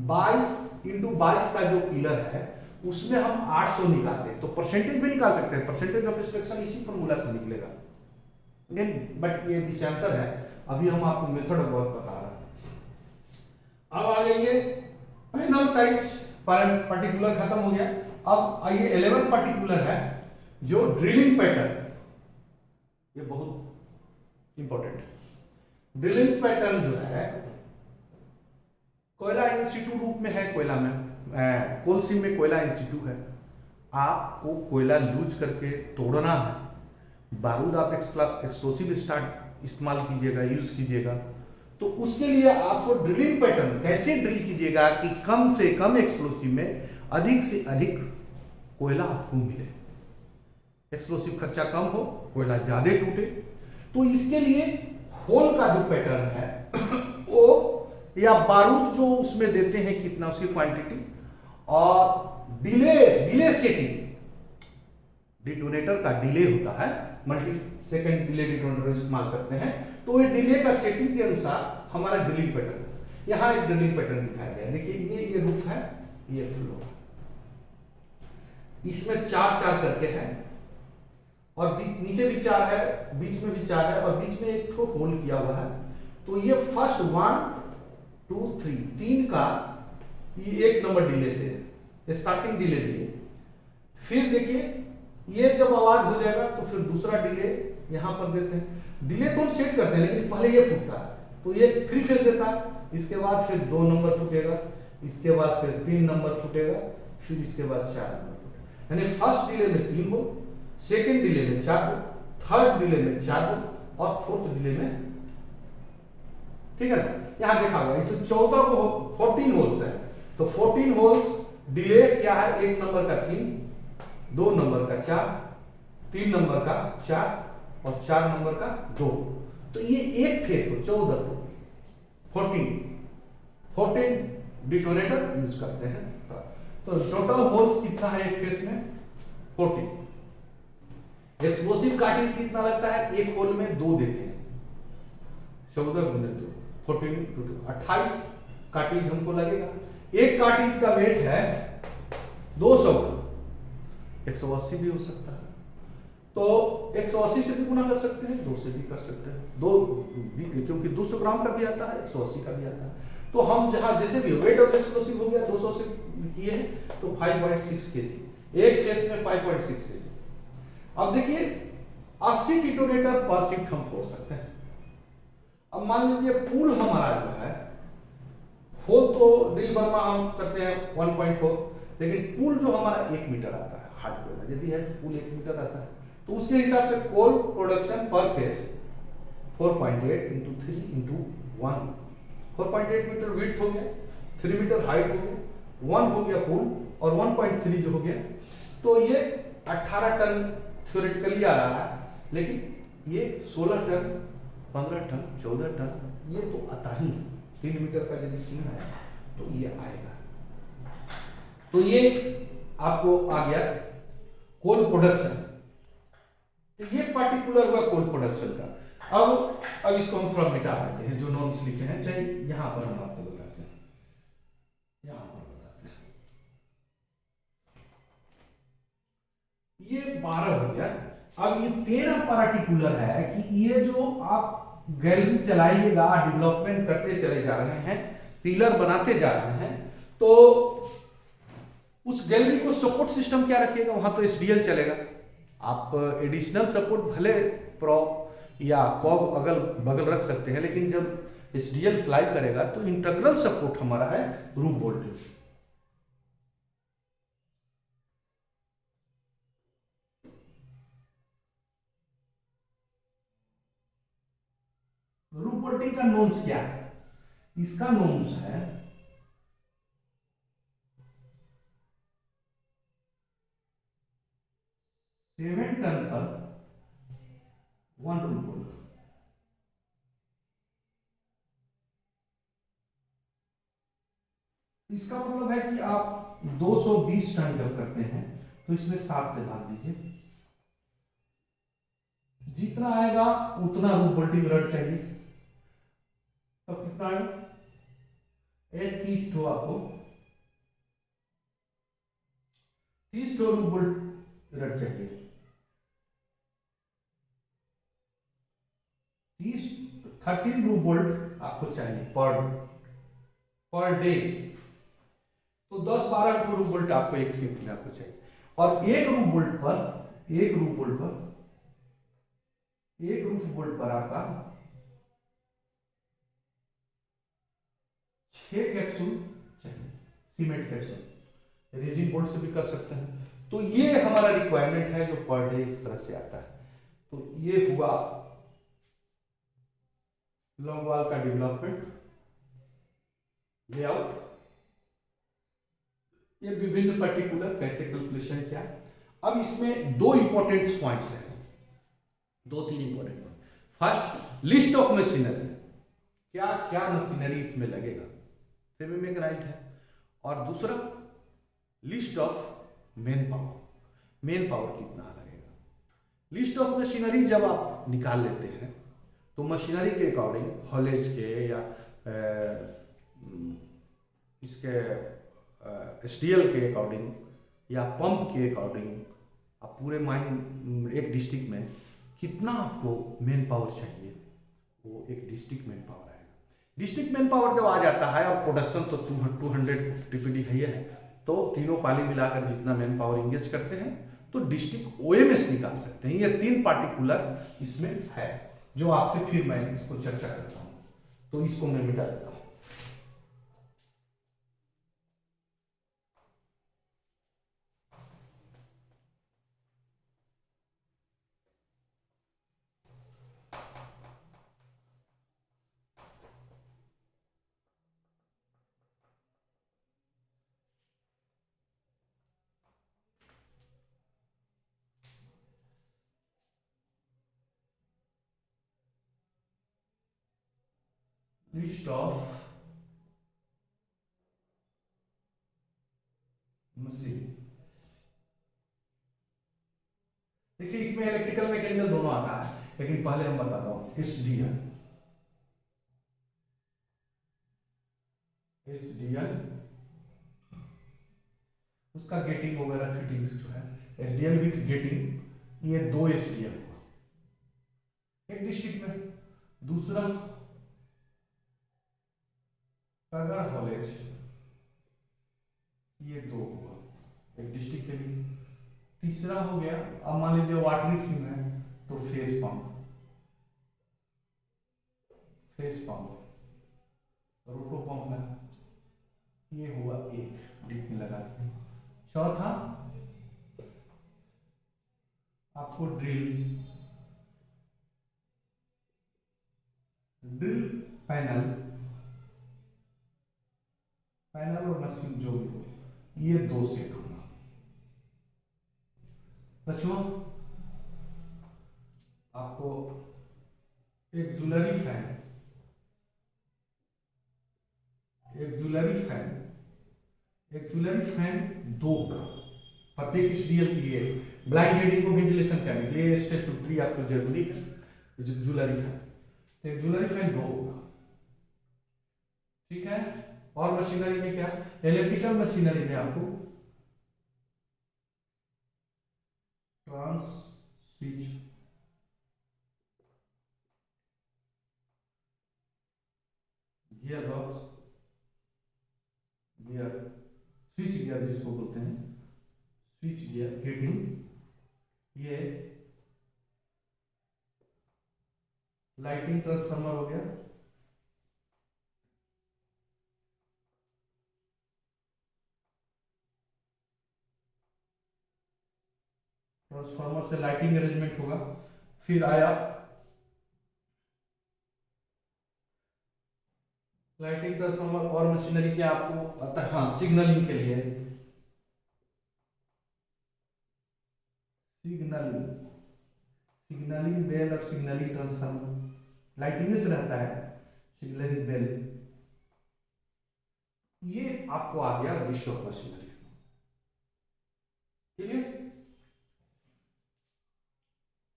22 × 22 का जो पिलर है उसमें हम 800 निकालते हैं, तो परसेंटेज भी निकाल सकते हैं, परसेंटेज ऑफ एक्सट्रैक्शन इसी फॉर्मूला से निकलेगा। बट ये विषयांतर है, अभी हम आपको मेथड ऑफ वर्क बता रहे हैं। अब आ जाइए पैनल साइज पर्टिकुलर खत्म हो गया। अब आइए 11 पर्टिकुलर है जो ड्रिलिंग पैटर्न, ये बहुत इंपॉर्टेंट है। ड्रिलिंग पैटर्न जो है कोयला इंस्टीट्यूट रूप में है, कोयला में कोल सीम में कोयला इंस्टीट्यूट है। आपको कोयला लूज करके तोड़ना है, बारूद आप एक्सप्लोसिव स्टार्ट इस्तेमाल कीजिएगा, यूज कीजिएगा, तो उसके लिए आपको ड्रिलिंग पैटर्न कैसे ड्रिल कीजिएगा कि कम से कम एक्सप्लोसिव में अधिक से अधिक कोयला आपको मिले, एक्सप्लोसिव खर्चा कम हो, कोयला ज्यादा टूटे। तो इसके लिए होल का जो पैटर्न है वो या बारूद जो उसमें देते हैं कितना उसकी क्वांटिटी, और डिले सेटिंग, डिटोनेटर का डिले होता है, मल्टी सेकेंड डिले डिटोनेटर इस्तेमाल करते हैं, तो ये डिले का सेटिंग के अनुसार हमारा ड्रिलिंग पैटर्न, यहां एक ड्रिलिंग पैटर्न दिखाया गया। देखिए ये रूफ है, ये फ्लो, इसमें चार करके है, और नीचे भी 4 है, बीच में भी 4 है, और बीच में एक होल किया हुआ है। तो ये फर्स्ट 1 2 3 3 का ये 1 नंबर डिले से स्टार्टिंग डिले दिए। फिर देखिए ये जब आवाज हो जाएगा तो फिर दूसरा डिले यहां पर देते हैं। डिले तो हम सेट करते हैं, लेकिन पहले ये फूटता है, तो ये 3 फेज देता है, इसके बाद फिर 2 नंबर फूटेगा, इसके बाद फिर 3 नंबर फूटेगा, फिर इसके बाद 4 नंबर फूटेगा। यानी फर्स्ट डिले में 3 हो, सेकेंड डिले में 4 हो, थर्ड डिले में 4 हो, और फोर्थ डिले में, ठीक है ना, यहां देखा हुआ तो 14 को 14 होल्स है, तो 14 होल्स डिले क्या है, 1 नंबर का 3, 2 नंबर का 4, 3 नंबर का 4 और 4 नंबर का 2। तो ये एक फेस हो 14 को 14 डिटोनेटर यूज करते हैं। तो टोटल होल्स कितना है एक फेस में, 14। एक्सप्लोसिव कार्टिज कितना लगता है, एक होल में 2 देते हैं, 14 गुने 2 14 28 कार्टिज हमको लगेगा। एक कार्टिज का वेट है 200, 180 भी हो सकता है, तो 180 से भी गुना कर सकते हैं, 2 से भी कर सकते हैं, 2 क्योंकि 200 ग्राम का भी आता है, 180 का भी आता है। तो हम जहां जैसे भी वेट ऑफ एक्सप्लोसिव हो गया 200 से किए हैं, तो 5.6 केजी, एक फेस में 5.6 केजी। अब देखिए 80 डिटोनेटर पर शिफ्ट हम फोड़ सकते हैं। अब मान लीजिए पुल हमारा जो है, होल तो ड्रिल बर्मा हम करते हैं 1.4, लेकिन पुल जो हमारा 1 मीटर आता है, हार्ड कोयला यदि है तो पुल 1 मीटर आता है, तो उसके हिसाब से कोल प्रोडक्शन पर face 4.8 into 3 into 1, 4.8 metre width हो गया, 3 मीटर हाइट हो गया, 1 हो गया पुल, और 1.3 जो हो गया, तो ये 18 टन थ्योरेटिकली आ रहा है, लेकिन ये 16 टन 15 टन 14 टन ये तो आता ही, 3 मीटर का यदि सीन है तो ये आएगा। तो ये आपको आ गया कोल प्रोडक्शन। तो ये पार्टिकुलर हुआ कोल प्रोडक्शन का। अब इसको हम थोड़ा मिटा देते हैं, जो नॉर्म्स लिखे हैं, चाहे यहां पर हम आपको बताते हैं, यहां पर बताते हैं। ये 12 हो गया। अब ये 13 पार्टिकुलर है कि ये जो आप गैलरी चलाइएगा, डेवलपमेंट करते चले जा रहे हैं, पिलर बनाते जा रहे हैं, तो उस गैलरी को सपोर्ट सिस्टम क्या रखिएगा, वहां तो एसडीएल चलेगा। आप एडिशनल सपोर्ट भले प्रॉप या कॉब अगल बगल रख सकते हैं, लेकिन जब एसडीएल अप्लाई करेगा तो इंटीग्रल सपोर्ट हमारा है रूफ बोल्टिंग। रूफ बोल्टिंग का नॉर्म्स क्या है, इसका नॉर्म्स है 7 टन पर 1 रूफ बोल्ट। इसका मतलब है कि आप 220 टन जब करते हैं तो इसमें 7 से भाग दीजिए, जितना आएगा उतना रूफ बोल्टिंग रड चाहिए, तो कितना आएगा 30 तो आपको 30 टू बोल्ट रट चाहिए, 13 रूफ बोल्ट आपको चाहिए पर डे। तो 10-12 रूफ बोल्ट आपको एक शिफ्ट में आपको चाहिए। और एक रूफ बोल्ट पर आपका 6 कैप्सूल चाहिए, सीमेंट कैप्सूल। रेजिन बोल्ट से भी कर सकते हैं। तो ये हमारा रिक्वायरमेंट है जो पर डे इस तरह से आता है। तो ये हुआ लॉन्ग वॉल का डेवलपमेंट लेआउट। ये विभिन्न पर्टिकुलर कैसे कैलकुलेशन किया। अब इसमें 2 इंपॉर्टेंट पॉइंट्स हैं, 2-3 important point. First, list of machinery, क्या क्या मशीनरी इसमें लगेगा, सेमी मैकेनाइज्ड है। और दूसरा, लिस्ट ऑफ मैन पावर कितना लगेगा। लिस्ट ऑफ मशीनरी जब आप निकाल लेते हैं तो मशीनरी के अकॉर्डिंग, हॉलेज के या इसके एसडीएल के अकॉर्डिंग या पंप के अकॉर्डिंग, आप पूरे माइन एक डिस्ट्रिक्ट में कितना आपको मैन पावर चाहिए, वो एक डिस्ट्रिक्ट मैन पावर आएगा। डिस्ट्रिक्ट मैन पावर जब आ जाता है और प्रोडक्शन तो 200 टीपीडी है, तो तीनों पाली मिलाकर जितना मैन पावर इंगेज करते हैं तो डिस्ट्रिक्ट ओएमएस निकाल सकते हैं। ये 3 पार्टिकुलर इसमें है जो आपसे फिर मैं इसको चर्चा करता हूँ। तो इसको मैं मिटा देता हूँ। लिस्ट ऑफ मशीन, देखिए इसमें इलेक्ट्रिकल मैकेनिकल दोनों आता है, लेकिन पहले हम बता रहा हूं एसडीएल उसका गेटिंग वगैरह फिटिंग्स जो है, एसडीएल विथ गेटिंग, ये 2 एसडीएल हुआ एक डिस्ट्रिक्ट में। दूसरा, अगर हॉलेज, ये 2 हुआ एक डिस्ट्रिक्ट के लिए। तीसरा हो गया, अब मान लीजिए वाटरी सिम है तो फेस पंप, रोटो पंप है, ये हुआ एक डीप में लगा दिया। चौथा, आपको ड्रिल पैनल और मशीन जो भी हो, ये 2 सेट होगा। बच्चों, आपको एक जुलरी फैन 2 होगा प्रत्येक एसडीएल के लिए। ब्लाइंड हेडिंग को वेंटिलेशन करने के लिए स्टैट्यूटरी आपको जरूरी है जुलरी फैन। तो एक जुलरी फैन 2 होगा, ठीक है। और मशीनरी में क्या, इलेक्ट्रिकल मशीनरी में आपको trans switch, gearbox, switchgear जिसको बोलते हैं, स्विच गियर, गेटिंग, ये लाइटिंग ट्रांसफार्मर हो गया, ट्रांसफार्मर से लाइटिंग अरेंजमेंट होगा। फिर आया लाइटिंग ट्रांसफार्मर और मशीनरी के आपको आता है, हाँ, सिग्नलिंग के लिए सिग्नलिंग बेल और सिग्नलिंग ट्रांसफार्मर, लाइटिंग से रहता है सिग्नलिंग बेल। ये आपको आ गया लिस्ट ऑफ मशीनरी। क्लियर?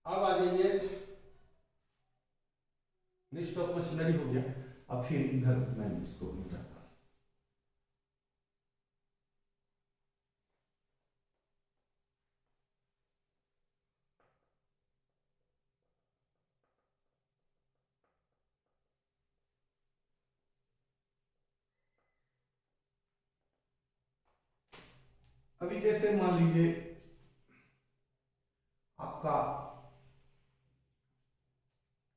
अब आ जाइए, लिस्ट ऑफ मशीनरी हो गया। अब फिर इधर मैं इसको मिटाता हूं। अभी जैसे मान लीजिए आपका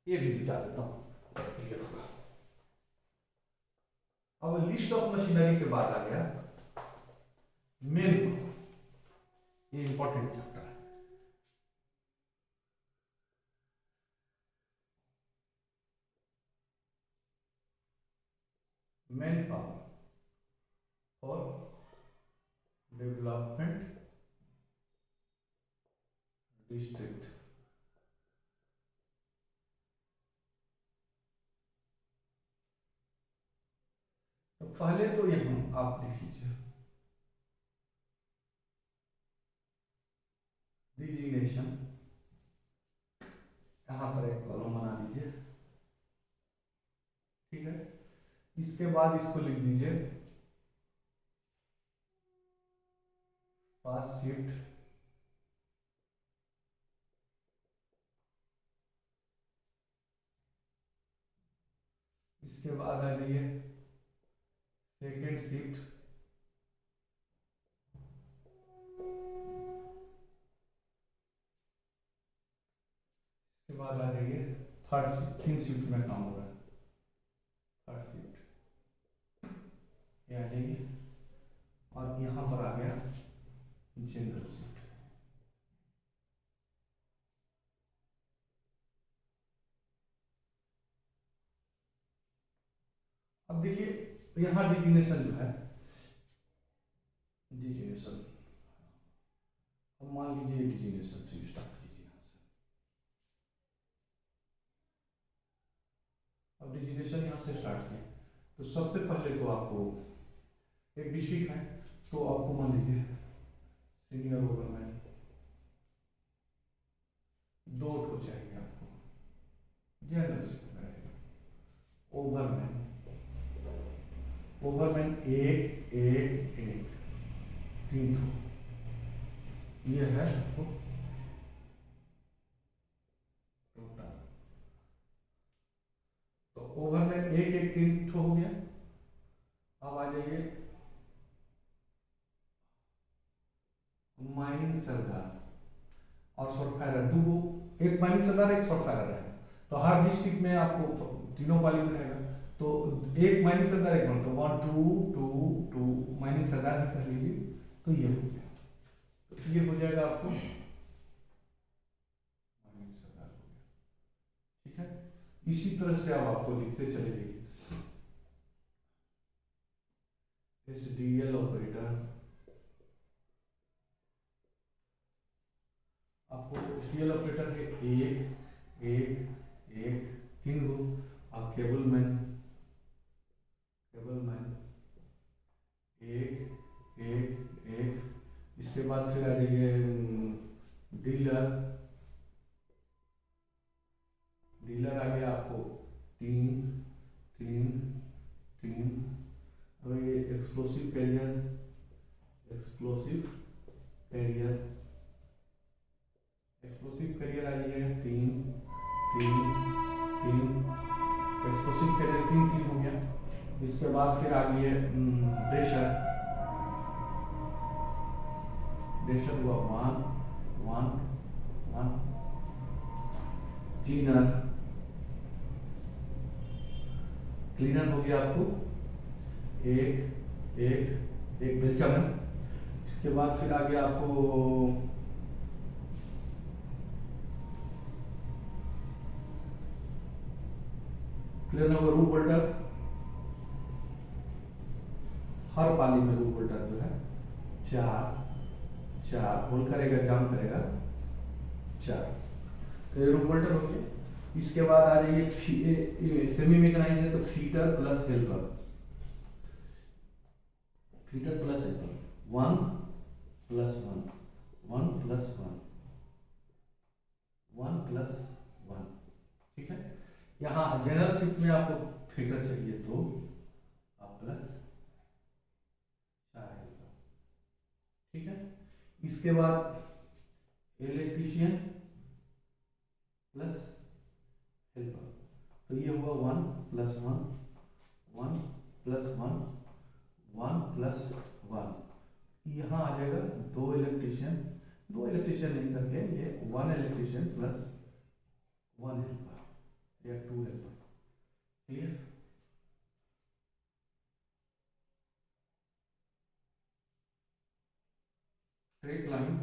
ये भी मिटा देता हूं, क्लियर होगा। अब लिस्ट ऑफ मशीनरी के बाद आ गया मेन, ये इंपॉर्टेंट चैप्टर है। Man power for development district. तो पहले तो यहां आप लिख लीजिए डिजिग्नेशन, यहां पर एक कॉलम बना दीजिए, ठीक है। इसके बाद इसको लिख दीजिए फर्स्ट शिफ्ट, इसके बाद आ जाइए सेकेंड शिफ्ट, इसके बाद आ जाइए थर्ड शिफ्ट, 3 शिफ्ट में काम होगा, थर्ड शिफ्ट ये आ जाइए, और यहां पर आ गया जनरल शिफ्ट। अब देखिए यहां डिजिग्नेशन जो है, डिजिग्नेशन, अब मान लीजिए डिजिग्नेशन से स्टार्ट कीजिए यहां से। अब डिजिग्नेशन यहां से स्टार्ट किए तो सबसे पहले तो आपको एक डिस्ट्रिक्ट है, तो आपको मान लीजिए सीनियर ओवरमैन 2 ठो चाहिए आपको, जनरल शिफ्ट में रहेगा ओवरमैन, ओवरमैन 1 1 1 3 ठो, ये है आपको टोटल। तो ओवरमैन 1 1 3 ठो हो गया। अब आ जाइए माइनिंग सरदार और शॉर्ट फायरर, दो, एक माइनिंग सरदार एक शॉर्ट फायरर है, तो हर डिस्ट्रिक्ट में आपको तीनों पाली में रहेगा। तो एक माइनिंग सरदार एक तो 1 2 2 2 माइनिंग सरदार ही कर लीजिए, तो ये हो गया, तो ये हो जाएगा आपको माइनिंग सरदार हो गया, ठीक है। इसी तरह से अब आपको लिखते चले जाइए एसडीएल ऑपरेटर, आपको एसडीएल ऑपरेटर है 1 1 1 3 गो, आप केबलमैन 1 1 1, इसके बाद फिर आ जाइए डीलर, डीलर आ गया आपको 3 3 3। अब ये explosive carrier, explosive carrier, explosive carrier आ जाइए 3 3 3, एक्सप्लोसिव कैरियर 3 3 हो गया। इसके बाद फिर आ गई है प्रेशर, प्रेशर हुआ 1 1 1, क्लीनर, क्लीनर हो गया आपको 1 1 1 बेलचा है। इसके बाद फिर आ गया आपको क्लीनर होगा रूप होल्डर, हर पाली में रूप होल्डर जो है 4 4 होल करेगा, जाम करेगा 4, तो ये रूप होल्डर हो गया। इसके बाद आ जाइए सेमी मैकेनाइज्ड है तो fitter plus helper, fitter plus helper 1 plus 1 1 plus 1 1 plus 1, ठीक है। यहाँ जनरल शिफ्ट में आपको फीटर चाहिए तो आप प्लस 4 हेल्पर, ठीक है। इसके बाद इलेक्ट्रीशियन प्लस हेल्पर, तो ये हुआ 1 प्लस 1 1 प्लस 1 1 प्लस 1, यहाँ आ जाएगा 2 इलेक्ट्रीशियन, 2 इलेक्ट्रीशियन नहीं करके ये 1 इलेक्ट्रीशियन प्लस 1 हेल्पर या 2 हेल्पर। क्लियर? स्ट्रेट लाइन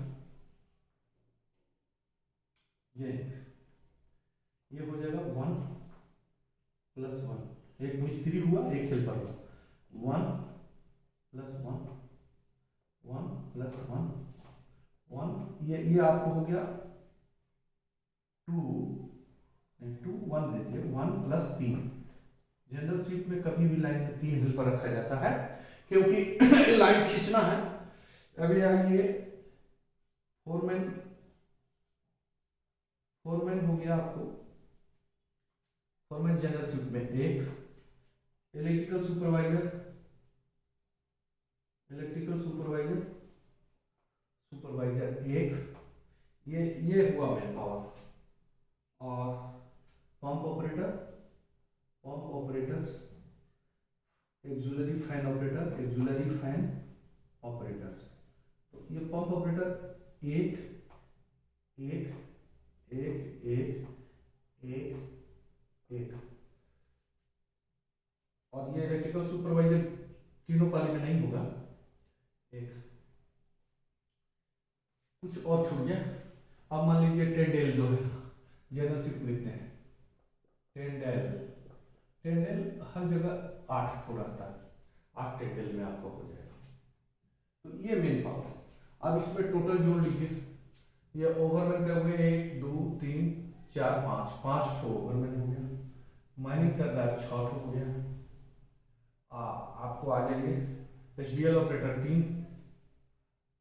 ये हो जाएगा 1 प्लस 1, एक मिस्त्री हुआ एक हेल्पर हुआ, 1 प्लस 1 1 प्लस 1 1, ये आपको हो गया 2 1 देखिए 1 प्लस 3। जनरल शिफ्ट में कभी भी लाइन में 3 हेल्पर रखा जाता है क्योंकि लाइन खींचना है। अभी आइए फोरमैन हो गया आपको, फोरमैन जनरल शिफ्ट में 1, इलेक्ट्रिकल सुपरवाइजर सुपरवाइजर 1, ये हुआ मैन पावर। और pump operators, auxiliary fan operators. तो ये पंप ऑपरेटर 1 1 1 1 1 1, और ये इलेक्ट्रिकल सुपरवाइजर तीनों पाली में नहीं होगा, 1। कुछ और छूट गया। अब मान लीजिए टेंडेल जो है जनरल शिफ्ट लिखते हैं, टेंडेल हर जगह 8 थोड़ा आता है, 8 टेंडेल में आपको हो जाएगा। तो ये मेन पावर है। अब इसमें टोटल जोड़ लीजिए, ये ओवरमैन का हुए 1 2 3 4 5 ठो ओवरमैन हो गया, माइनिंग सरदार 6 ठो हो गया। आपको आ जाइए एचडीएल ऑपरेटर 3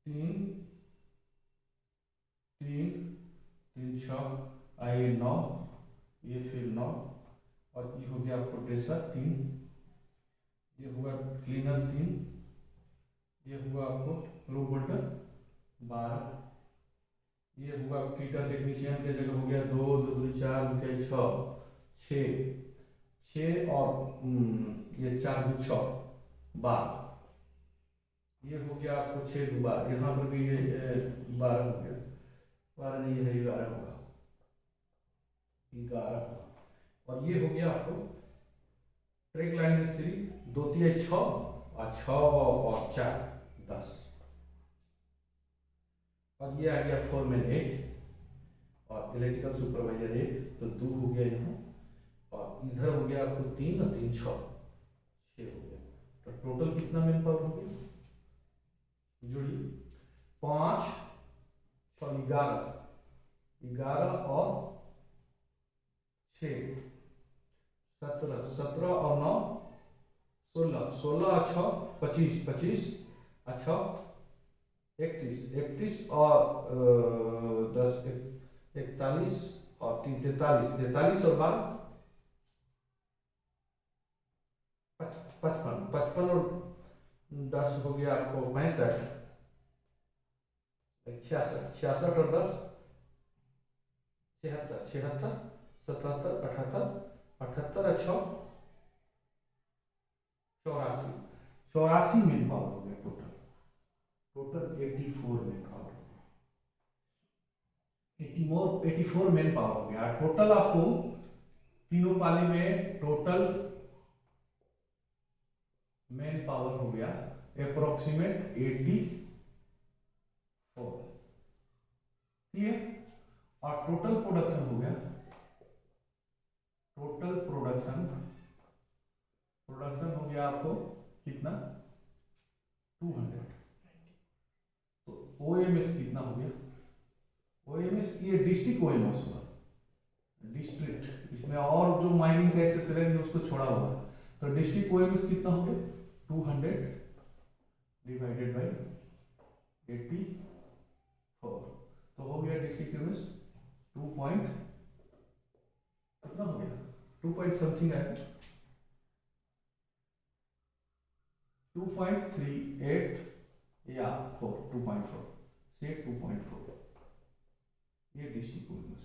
3 3 3 6, आइए 9, ये फिर 9, और ये हो गया आपको ड्रेसर 3, ये हुआ क्लीनर 3, ये हुआ आपको लो वोल्टर 12, ये हुआ कीटर टेक्नीशियन के जगह हो गया 2 2 2 4 6 और ये 4 2 6 12, ये हो गया आपको 6 2 12, यहाँ पर भी ये 12 हो गया, 12 नहीं है 11 होगा, 11 होगा। और ये हो गया आपको ट्रैक लाइन मिस्त्री 2 3 6 और 6 और 4 10, और ये आ गया फोरमैन 1 और इलेक्ट्रिकल सुपरवाइजर 1, तो 2 हो गया यहाँ, और इधर हो गया आपको 3 और 3 6 हो गया। तो टोटल कितना मैन पावर हो गया जुड़ी 5 6 11 और 6 17 और 9 16 और 6 25 अच्छा 31 और 10 41 और 3 43 और 12 55 और 10 हो गया आपको 65 66 और 10 76 77 78 और 6 84 मेन पावर हो गया total 84 main power, 84 main power हो गया। टोटल आपको तीनों पाली में टोटल मेन पावर हो गया अप्रोक्सीमेट 84, ठीक है। और टोटल प्रोडक्शन हो गया, टोटल प्रोडक्शन हो गया आपको कितना 200। तो ओएमएस कितना हो गया, ओएमएस ये डिस्ट्रिक्ट ओएमएस हुआ, डिस्ट्रिक्ट, इसमें और जो माइनिंग का एसेस है उसको छोड़ा हुआ, तो डिस्ट्रिक्ट ओएमएस कितना हो गया 200 डिवाइडेड बाय 84, तो हो गया डिस्ट्रिक्ट ओएमएस 2 पॉइंट कितना हो गया 2 पॉइंट समथिंग है 2.38 या 4 2.4 से 2.4, ये डिस्ट्रिक्ट ओएमएस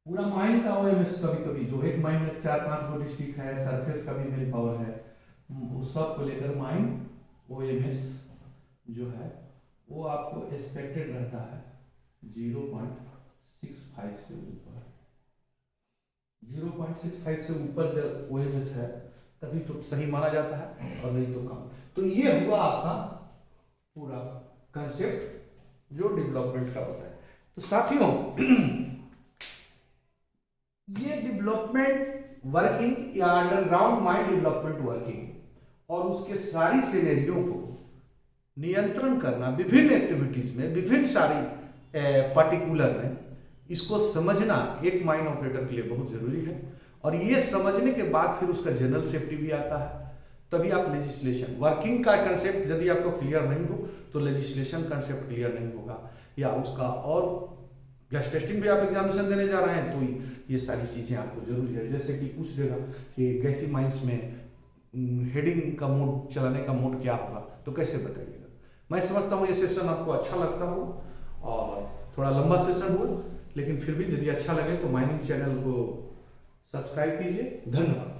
पूरा माइन का ओएमएस। कभी कभी जो एक माइन में 4-5 गो डिस्ट्रिक्ट है, सरफेस का भी मेन पावर है, उस सब को लेकर माइन ओएमएस जो है वो आपको एक्सपेक्टेड रहता है 0.65 से ऊपर। 0.65 से ऊपर जब OMS है तभी तो सही माना जाता है और नहीं तो कम। तो ये हुआ आपका पूरा कंसेप्ट जो डेवलपमेंट का होता है। तो साथियों ये डेवलपमेंट वर्किंग या अंडरग्राउंड माइंड डेवलपमेंट वर्किंग और उसके सारी सिनेरियो को नियंत्रण करना विभिन्न एक्टिविटीज में, विभिन्न सारी पर्टिकुलर में, इसको समझना एक माइंड ऑपरेटर के लिए बहुत जरूरी है। और ये समझने के बाद फिर उसका जनरल सेफ्टी भी आता है, तभी आप लेजिस्लेशन वर्किंग का कंसेप्ट यदि आपको क्लियर नहीं हो तो लेजिस्लेशन कंसेप्ट क्लियर नहीं होगा, या उसका और गैस टेस्टिंग भी आप एग्जामिनेशन देने जा रहे हैं तो ये सारी चीज़ें आपको जरूरी है। जैसे कि पूछ देगा कि गैसी माइंस में हेडिंग का मोड, चलाने का मोड क्या होगा, तो कैसे बताइएगा। मैं समझता हूँ ये सेशन आपको अच्छा लगता हो और थोड़ा लंबा सेशन हो, लेकिन फिर भी यदि अच्छा लगे तो माइनिंग चैनल को सब्सक्राइब कीजिए। धन्यवाद।